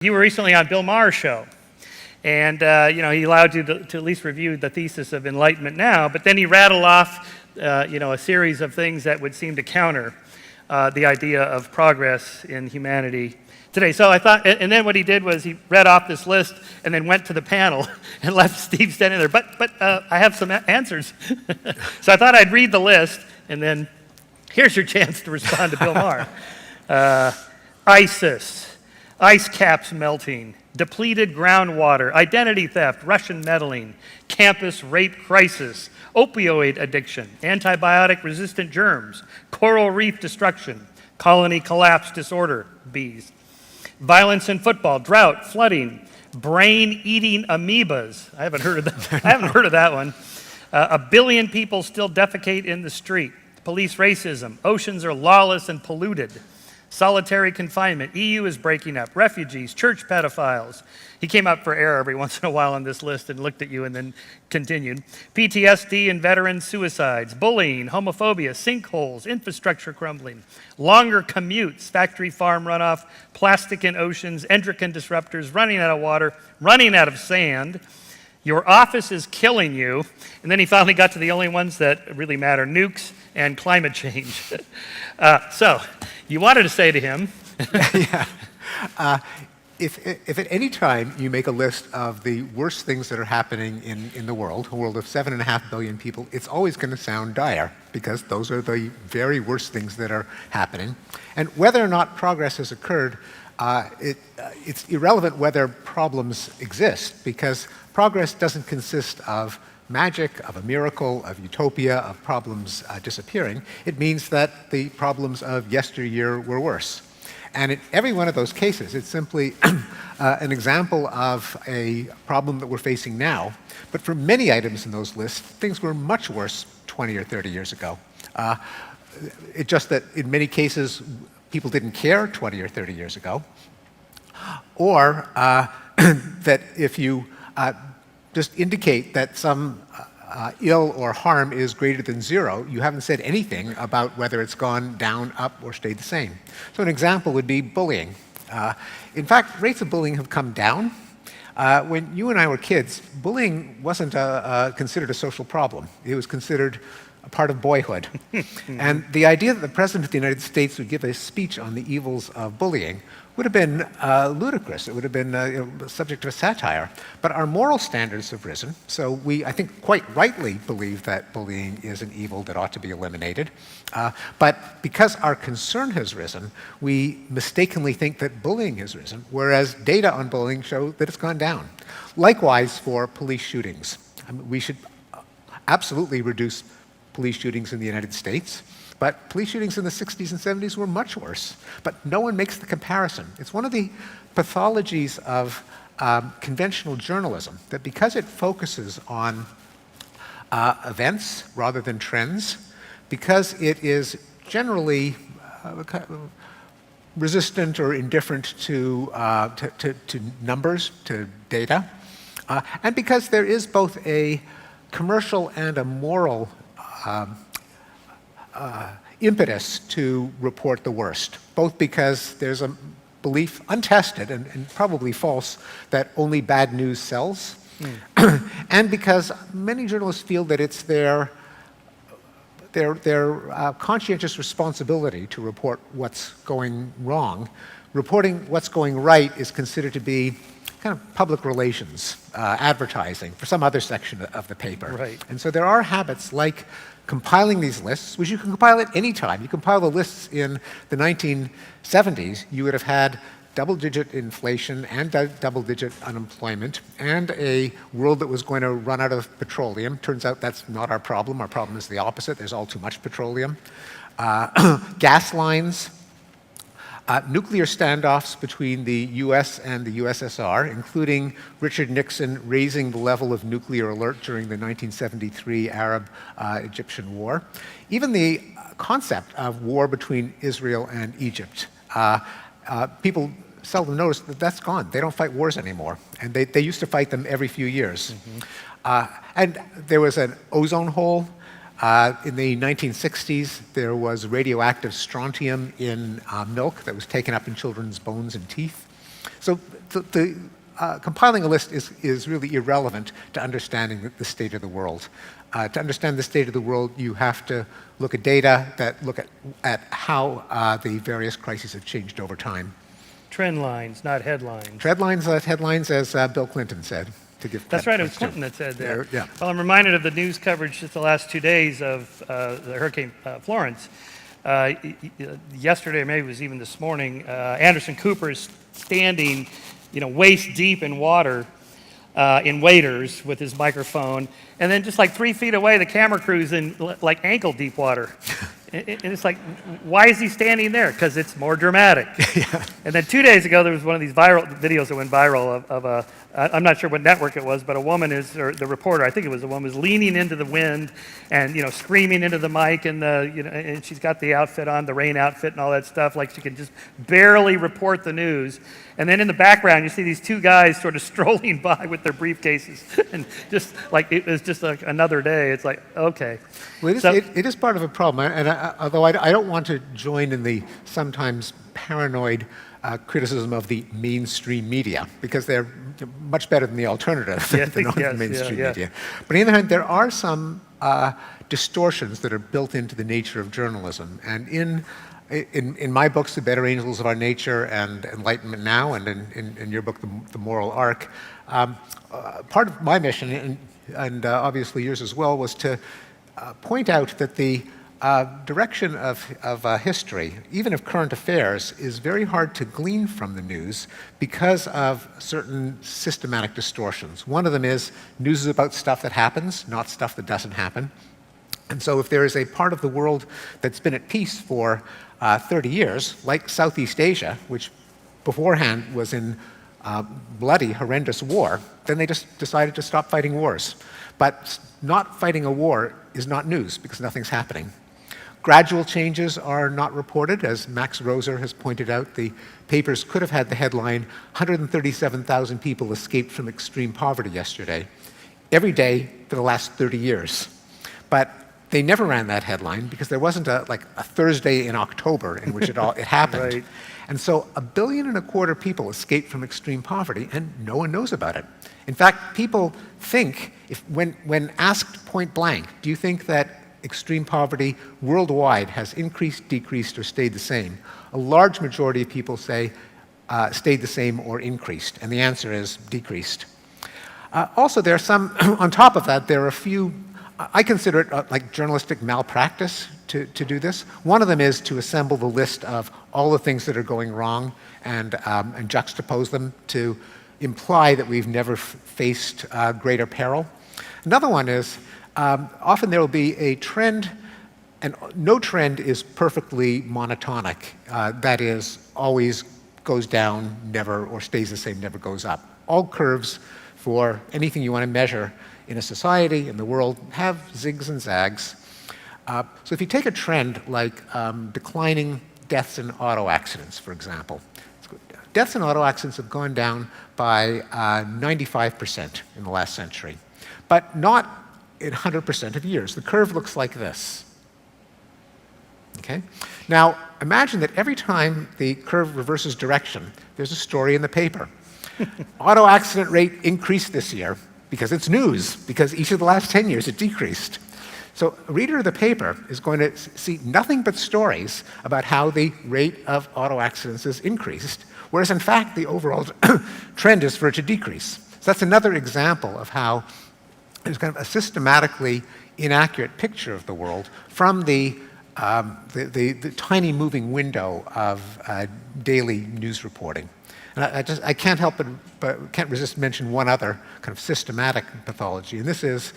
You were recently on Bill Maher's show, and he allowed you to at least review the thesis of enlightenment now, but then he rattled off a series of things that would seem to counter the idea of progress in humanity today. So I thought, and then what he did was he read off this list and then went to the panel and left Steve standing there. But I have some answers. So I thought I'd read the list, and then here's your chance to respond to Bill Maher. ISIS. Ice caps melting, depleted groundwater, identity theft, Russian meddling, campus rape crisis, opioid addiction, antibiotic-resistant germs, coral reef destruction, colony collapse disorder, bees, violence in football, drought, flooding, brain-eating amoebas. I haven't heard of that. I haven't heard of that one. 1 billion people still defecate in the street. Police racism. Oceans are lawless and polluted. Solitary confinement, EU is breaking up, refugees, church pedophiles. He came up for air every once in a while on this list and looked at you and then continued. PTSD and veteran suicides, bullying, homophobia, sinkholes, infrastructure crumbling, longer commutes, factory farm runoff, plastic in oceans, endocrine disruptors, running out of water, running out of sand. Your office is killing you. And then he finally got to the only ones that really matter, nukes and climate change. So you wanted to say to him. Yeah. If at any time you make a list of the worst things that are happening in the world, a world of 7.5 billion people, it's always going to sound dire, because those are the very worst things that are happening. And whether or not progress has occurred, it's irrelevant whether problems exist, because progress doesn't consist of magic, of a miracle, of utopia, of problems disappearing. It means that the problems of yesteryear were worse. And in every one of those cases, it's simply an example of a problem that we're facing now. But for many items in those lists, things were much worse 20 or 30 years ago. It's just that in many cases, people didn't care 20 or 30 years ago. Or that if you just indicate that some ill or harm is greater than zero, you haven't said anything about whether it's gone down, up, or stayed the same. So an example would be bullying. In fact, rates of bullying have come down. When you and I were kids, bullying wasn't considered a social problem. It was considered a part of boyhood. And the idea that the President of the United States would give a speech on the evils of bullying would have been ludicrous. It would have been subject to a satire. But our moral standards have risen, so we, I think, quite rightly believe that bullying is an evil that ought to be eliminated. But because our concern has risen, we mistakenly think that bullying has risen, whereas data on bullying show that it's gone down. Likewise for police shootings. I mean, we should absolutely reduce police shootings in the United States. But police shootings in the 60s and 70s were much worse. But no one makes the comparison. It's one of the pathologies of conventional journalism, that because it focuses on events rather than trends, because it is generally resistant or indifferent to numbers, to data, and because there is both a commercial and a moral impetus to report the worst, both because there's a belief, untested and probably false, that only bad news sells, and because many journalists feel that it's their conscientious responsibility to report what's going wrong. Reporting what's going right is considered to be kind of public relations, advertising for some other section of the paper. Right. And so there are habits like compiling these lists, which you can compile at any time. You compile the lists in the 1970s, you would have had double-digit inflation and double-digit unemployment and a world that was going to run out of petroleum. Turns out that's not our problem. Our problem is the opposite. There's all too much petroleum. Gas lines. Nuclear standoffs between the US and the USSR, including Richard Nixon raising the level of nuclear alert during the 1973 Arab-Egyptian War. Even the concept of war between Israel and Egypt. People seldom notice that that's gone. They don't fight wars anymore. And they used to fight them every few years. And there was an ozone hole. In the 1960s, there was radioactive strontium in milk that was taken up in children's bones and teeth. So compiling a list is really irrelevant to understanding the state of the world. To understand the state of the world, you have to look at data that look at how the various crises have changed over time. Trend lines, not headlines. Headlines, as Bill Clinton said. To give That's right, it was too. Clinton that said that. Yeah. Well, I'm reminded of the news coverage just the last 2 days of the Hurricane Florence. Yesterday, or maybe it was even this morning, Anderson Cooper is standing, waist deep in water in waders with his microphone, and then just like 3 feet away, the camera crew's in like ankle deep water. And it's like, why is he standing there? Because it's more dramatic. Yeah. And then 2 days ago, there was one of these viral videos that went viral of a, I'm not sure what network it was, but a woman or the reporter, I think it was a woman, was leaning into the wind and, screaming into the mic, and and she's got the outfit on, the rain outfit and all that stuff, like she can just barely report the news. And then in the background, you see these 2 guys sort of strolling by with their briefcases, and just like, it was just like another day. It's like, okay. Well, it is part of a problem, and although I don't want to join in the sometimes paranoid criticism of the mainstream media, because they're much better than the alternative, the non-mainstream media. But on the other hand, there are some distortions that are built into the nature of journalism. And in my books, The Better Angels of Our Nature and Enlightenment Now, and in your book, The Moral Arc, part of my mission, and obviously yours as well, was to point out that the direction of history, even of current affairs, is very hard to glean from the news because of certain systematic distortions. One of them is news is about stuff that happens, not stuff that doesn't happen. And so if there is a part of the world that's been at peace for 30 years, like Southeast Asia, which beforehand was in bloody, horrendous war, then they just decided to stop fighting wars. But not fighting a war is not news because nothing's happening. Gradual changes are not reported. As Max Roser has pointed out, the papers could have had the headline, 137,000 people escaped from extreme poverty yesterday, every day for the last 30 years. But they never ran that headline because there wasn't a Thursday in October in which it happened. Right. And so 1.25 billion people escaped from extreme poverty, and no one knows about it. In fact, people think, when asked point blank, do you think that extreme poverty worldwide has increased, decreased, or stayed the same? A large majority of people say stayed the same or increased, and the answer is decreased. Also, there are some, on top of that, there are a few, I consider it like journalistic malpractice to do this. One of them is to assemble the list of all the things that are going wrong and juxtapose them to imply that we've never faced greater peril. Another one is often there will be a trend, and no trend is perfectly monotonic. That is, always goes down, never, or stays the same, never goes up. All curves for anything you want to measure in a society, in the world, have zigs and zags. So if you take a trend like declining deaths in auto accidents, for example, deaths in auto accidents have gone down by 95% in the last century, but not in 100% of years. The curve looks like this. Okay? Now, imagine that every time the curve reverses direction, there's a story in the paper. Auto accident rate increased this year because it's news, because each of the last 10 years it decreased. So a reader of the paper is going to see nothing but stories about how the rate of auto accidents has increased, whereas in fact the overall trend is for it to decrease. So that's another example of how there's kind of a systematically inaccurate picture of the world from the tiny moving window of daily news reporting. And I can't help but can't resist mention one other kind of systematic pathology, and this is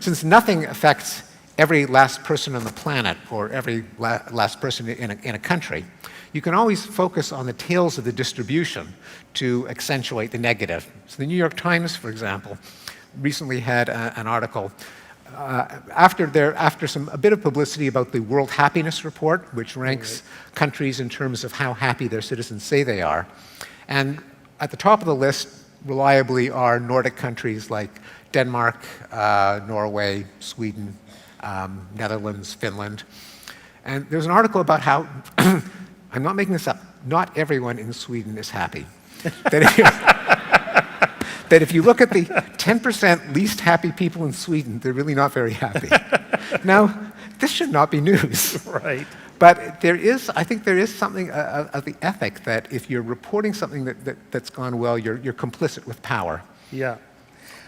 since nothing affects every last person on the planet or every last person in a country, you can always focus on the tails of the distribution to accentuate the negative. So the New York Times, for example, recently had an article after a bit of publicity about the World Happiness Report, which ranks countries in terms of how happy their citizens say they are. And at the top of the list, reliably, are Nordic countries like Denmark, Norway, Sweden, Netherlands, Finland. And there's an article about how, I'm not making this up, not everyone in Sweden is happy. that if you look at the 10% least happy people in Sweden, they're really not very happy. Now, this should not be news. Right. But I think there is something of the ethic that if you're reporting something that's gone well, you're complicit with power. Yeah.